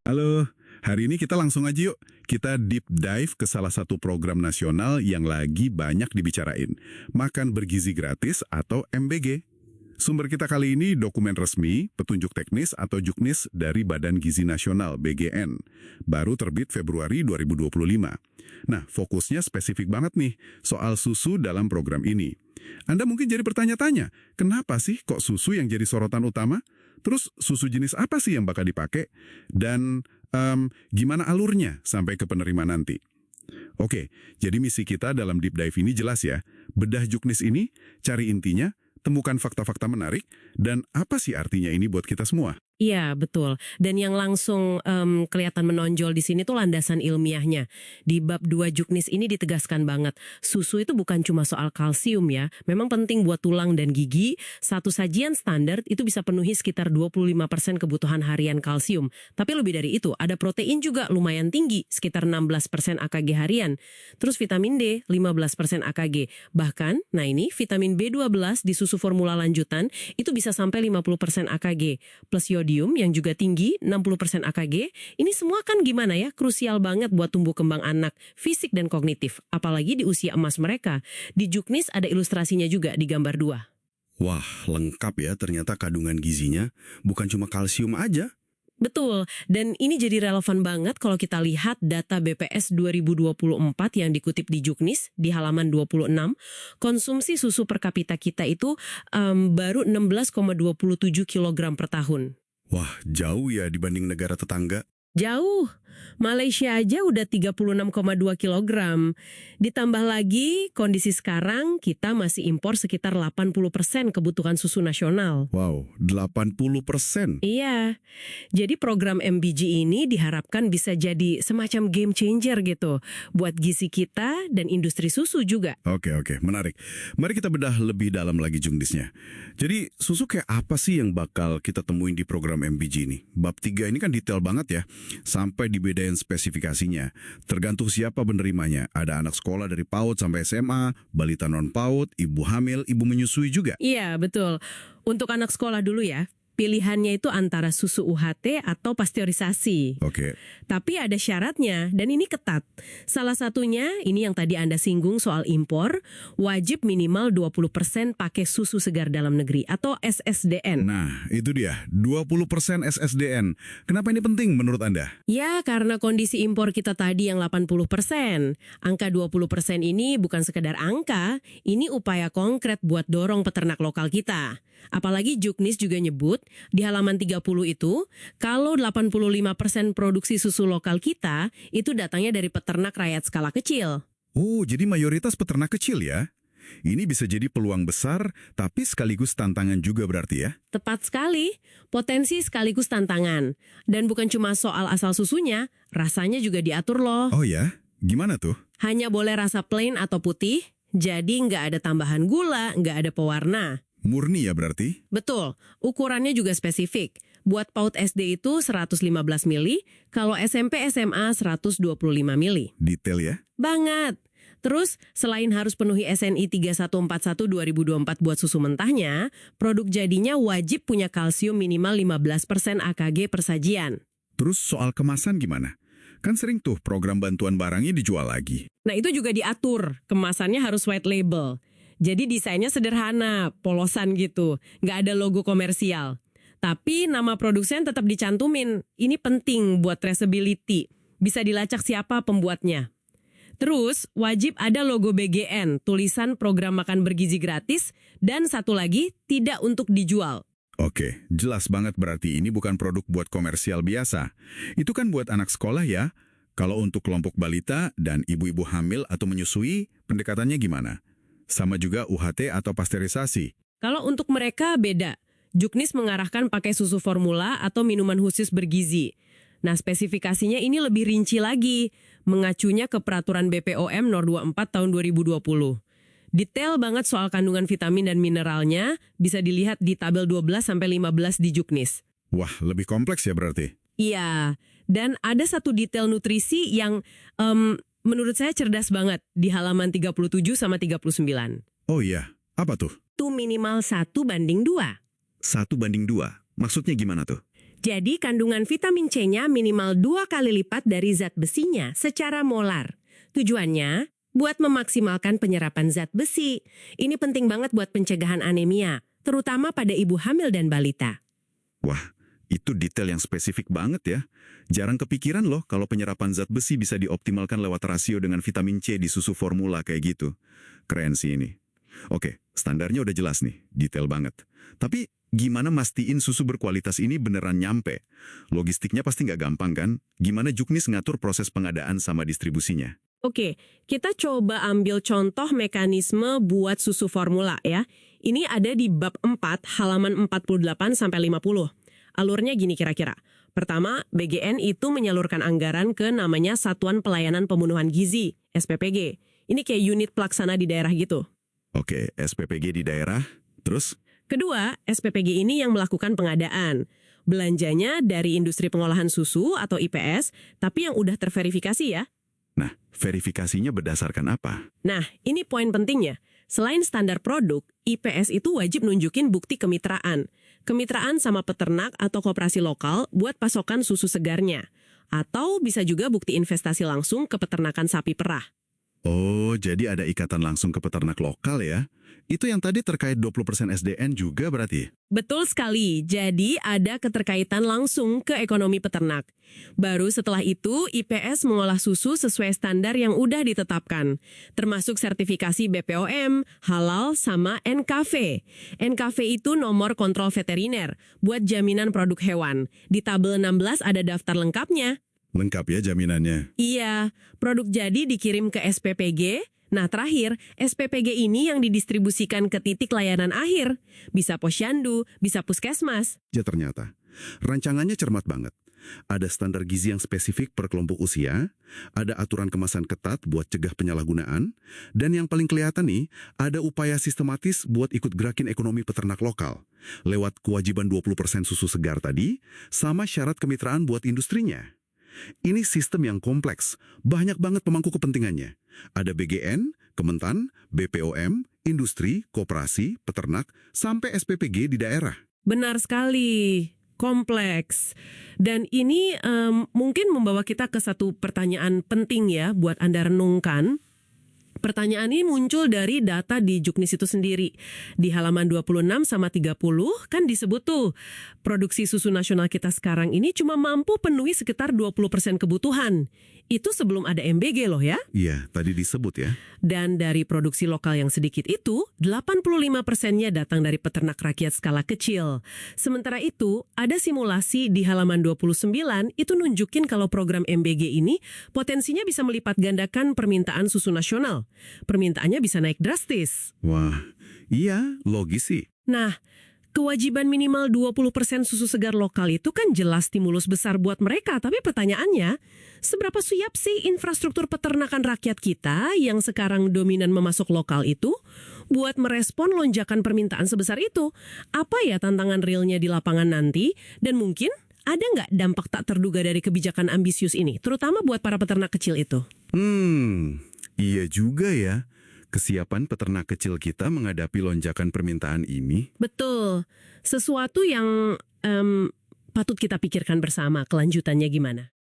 Halo, hari ini kita langsung aja yuk. Kita deep dive ke salah satu program nasional yang lagi banyak dibicarain. Makan Bergizi Gratis atau MBG. Sumber kita kali ini dokumen resmi, petunjuk teknis atau juknis dari Badan Gizi Nasional BGN. Baru terbit Februari 2025. Nah, fokusnya spesifik banget nih soal susu dalam program ini. Anda mungkin jadi bertanya-tanya, kenapa sih kok susu yang jadi sorotan utama? Terus susu jenis apa sih yang bakal dipakai? Dan gimana alurnya sampai ke penerima nanti? Oke, jadi misi kita dalam deep dive ini jelas ya. Bedah juknis ini, cari intinya, temukan fakta-fakta menarik, dan apa sih artinya ini buat kita semua? Iya, betul. Dan yang langsung kelihatan menonjol di sini tuh landasan ilmiahnya. Di bab 2 juknis ini ditegaskan banget, susu itu bukan cuma soal kalsium ya. Memang penting buat tulang dan gigi. Satu sajian standar itu bisa penuhi sekitar 25% kebutuhan harian kalsium. Tapi lebih dari itu, ada protein juga lumayan tinggi, sekitar 16% AKG harian. Terus vitamin D, 15% AKG. Bahkan, nah ini, vitamin B12 di susu formula lanjutan, itu bisa sampai 50% AKG. Plus yodium yang juga tinggi, 60% AKG, ini semua kan gimana ya, krusial banget buat tumbuh kembang anak, fisik dan kognitif, apalagi di usia emas mereka. Di juknis ada ilustrasinya juga di gambar 2. Wah, lengkap ya ternyata kandungan gizinya, bukan cuma kalsium aja. Betul, dan ini jadi relevan banget kalau kita lihat data BPS 2024 yang dikutip di juknis di halaman 26, konsumsi susu per kapita kita itu baru 16,27 kg per tahun. Wah, jauh ya dibanding negara tetangga. Jauh, Malaysia aja udah 36,2 kg. Ditambah lagi, kondisi sekarang kita masih impor sekitar 80% kebutuhan susu nasional. Wow, 80%. Iya, jadi program MBG ini diharapkan bisa jadi semacam game changer gitu, buat gizi kita dan industri susu juga. Oke, menarik. Mari kita bedah lebih dalam lagi juknisnya. Jadi, susu kayak apa sih yang bakal kita temuin di program MBG ini? Bab 3 ini kan detail banget ya. Sampai dibedain spesifikasinya. Tergantung siapa penerimanya. Ada anak sekolah dari PAUD sampai SMA, balita non-PAUD, ibu hamil, ibu menyusui juga. Iya, betul. Untuk anak sekolah dulu ya. Pilihannya itu antara susu UHT atau pasteurisasi. Oke. Tapi ada syaratnya, dan ini ketat. Salah satunya, ini yang tadi Anda singgung soal impor, wajib minimal 20% pakai susu segar dalam negeri, atau SSDN. Nah, itu dia, 20% SSDN. Kenapa ini penting menurut Anda? Ya, karena kondisi impor kita tadi yang 80%. Angka 20% ini bukan sekedar angka, ini upaya konkret buat dorong peternak lokal kita. Apalagi juknis juga nyebut, di halaman 30 itu, kalau 85% produksi susu lokal kita, itu datangnya dari peternak rakyat skala kecil. Oh, jadi mayoritas peternak kecil ya? Ini bisa jadi peluang besar, tapi sekaligus tantangan juga berarti ya? Tepat sekali, potensi sekaligus tantangan. Dan bukan cuma soal asal susunya, rasanya juga diatur loh. Oh ya? Gimana tuh? Hanya boleh rasa plain atau putih, jadi nggak ada tambahan gula, nggak ada pewarna. Murni ya berarti? Betul, ukurannya juga spesifik. Buat PAUD SD itu 115 mili, kalau SMP SMA 125 mili. Detail ya? Banget. Terus, selain harus penuhi SNI 3141 2024 buat susu mentahnya, produk jadinya wajib punya kalsium minimal 15% AKG per sajian. Terus soal kemasan gimana? Kan sering tuh program bantuan barangnya dijual lagi. Nah itu juga diatur, kemasannya harus white label. Jadi desainnya sederhana, polosan gitu, nggak ada logo komersial. Tapi nama produsen tetap dicantumin, ini penting buat traceability, bisa dilacak siapa pembuatnya. Terus, wajib ada logo BGN, tulisan program makan bergizi gratis, dan satu lagi, tidak untuk dijual. Oke, jelas banget berarti ini bukan produk buat komersial biasa. Itu kan buat anak sekolah ya. Kalau untuk kelompok balita dan ibu-ibu hamil atau menyusui, pendekatannya gimana? Sama juga UHT atau pasteurisasi. Kalau untuk mereka beda. Juknis mengarahkan pakai susu formula atau minuman khusus bergizi. Nah, spesifikasinya ini lebih rinci lagi, mengacunya ke peraturan BPOM Nomor 24 tahun 2020. Detail banget soal kandungan vitamin dan mineralnya bisa dilihat di tabel 12-15 di juknis. Wah, lebih kompleks ya berarti? Iya, dan ada satu detail nutrisi yang menurut saya cerdas banget di halaman 37 sama 39. Oh iya, apa tuh? Itu minimal 1:2. 1:2. Maksudnya gimana tuh? Jadi kandungan vitamin C-nya minimal 2 kali lipat dari zat besinya secara molar. Tujuannya buat memaksimalkan penyerapan zat besi. Ini penting banget buat pencegahan anemia, terutama pada ibu hamil dan balita. Wah, itu detail yang spesifik banget ya. Jarang kepikiran loh kalau penyerapan zat besi bisa dioptimalkan lewat rasio dengan vitamin C di susu formula kayak gitu. Keren sih ini. Oke, standarnya udah jelas nih, detail banget. Tapi gimana mastiin susu berkualitas ini beneran nyampe? Logistiknya pasti nggak gampang kan? Gimana Juknis ngatur proses pengadaan sama distribusinya? Oke, kita coba ambil contoh mekanisme buat susu formula ya. Ini ada di bab 4 halaman 48-50. Alurnya gini kira-kira. Pertama, BGN itu menyalurkan anggaran ke namanya Satuan Pelayanan Pemenuhan Gizi, SPPG. Ini kayak unit pelaksana di daerah gitu. Oke, SPPG di daerah, terus? Kedua, SPPG ini yang melakukan pengadaan. Belanjanya dari industri pengolahan susu atau IPS, tapi yang udah terverifikasi ya. Nah, verifikasinya berdasarkan apa? Nah, ini poin pentingnya. Selain standar produk, IPS itu wajib nunjukin bukti kemitraan. Kemitraan sama peternak atau koperasi lokal buat pasokan susu segarnya. Atau bisa juga bukti investasi langsung ke peternakan sapi perah. Oh, jadi ada ikatan langsung ke peternak lokal ya? Itu yang tadi terkait 20% SDN juga berarti? Betul sekali, jadi ada keterkaitan langsung ke ekonomi peternak. Baru setelah itu, IPS mengolah susu sesuai standar yang udah ditetapkan, termasuk sertifikasi BPOM, halal, sama NKV. NKV itu nomor kontrol veteriner, buat jaminan produk hewan. Di tabel 16 ada daftar lengkapnya. Lengkap ya jaminannya? Iya, produk jadi dikirim ke SPPG. Nah terakhir, SPPG ini yang didistribusikan ke titik layanan akhir. Bisa posyandu, bisa puskesmas. Ya ternyata, rancangannya cermat banget. Ada standar gizi yang spesifik per kelompok usia, ada aturan kemasan ketat buat cegah penyalahgunaan, dan yang paling kelihatan nih, ada upaya sistematis buat ikut gerakin ekonomi peternak lokal. Lewat kewajiban 20% susu segar tadi, sama syarat kemitraan buat industrinya. Ini sistem yang kompleks, banyak banget pemangku kepentingannya. Ada BGN, Kementan, BPOM, industri, koperasi, peternak, sampai SPPG di daerah. Benar sekali, kompleks. Dan ini mungkin membawa kita ke satu pertanyaan penting ya buat Anda renungkan. Pertanyaan ini muncul dari data di Juknis itu sendiri. Di halaman 26 sama 30 kan disebut tuh, produksi susu nasional kita sekarang ini cuma mampu penuhi sekitar 20% kebutuhan. Itu sebelum ada MBG loh ya. Iya, tadi disebut ya. Dan dari produksi lokal yang sedikit itu, 85%-nya datang dari peternak rakyat skala kecil. Sementara itu, ada simulasi di halaman 29 itu nunjukin kalau program MBG ini potensinya bisa melipat gandakan permintaan susu nasional. Permintaannya bisa naik drastis. Wah, iya, logis sih. Nah, kewajiban minimal 20% susu segar lokal itu kan jelas stimulus besar buat mereka. Tapi pertanyaannya, seberapa siap sih infrastruktur peternakan rakyat kita yang sekarang dominan memasok lokal itu buat merespon lonjakan permintaan sebesar itu? Apa ya tantangan realnya di lapangan nanti? Dan mungkin ada nggak dampak tak terduga dari kebijakan ambisius ini, terutama buat para peternak kecil itu? Iya juga ya. Kesiapan peternak kecil kita menghadapi lonjakan permintaan ini. Betul. Sesuatu yang patut kita pikirkan bersama, kelanjutannya gimana?